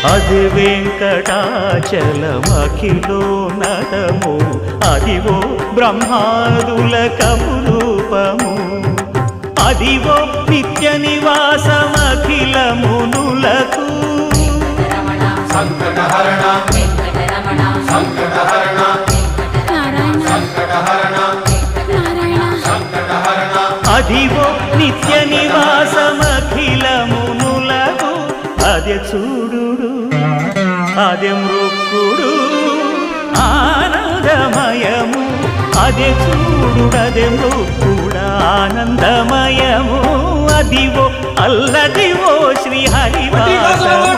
అది వెంకటాచలమఖిలోన్నతము అదివో బ్రహ్మాదుల కపురూపము అదివో నిత్య నివాసమఖిలమునులకు సంకటహరణ సంకటహరణ సంకటహరణ సంకటహరణ అదివో నిత్య నివాసమఖిలమునులకు అదే చూడు అదే మృక్కుడు ఆనందమయము అదే చూడు అదే మృక్కుడు ఆనందమయము అదివో అల్లదివో శ్రీహరివాసము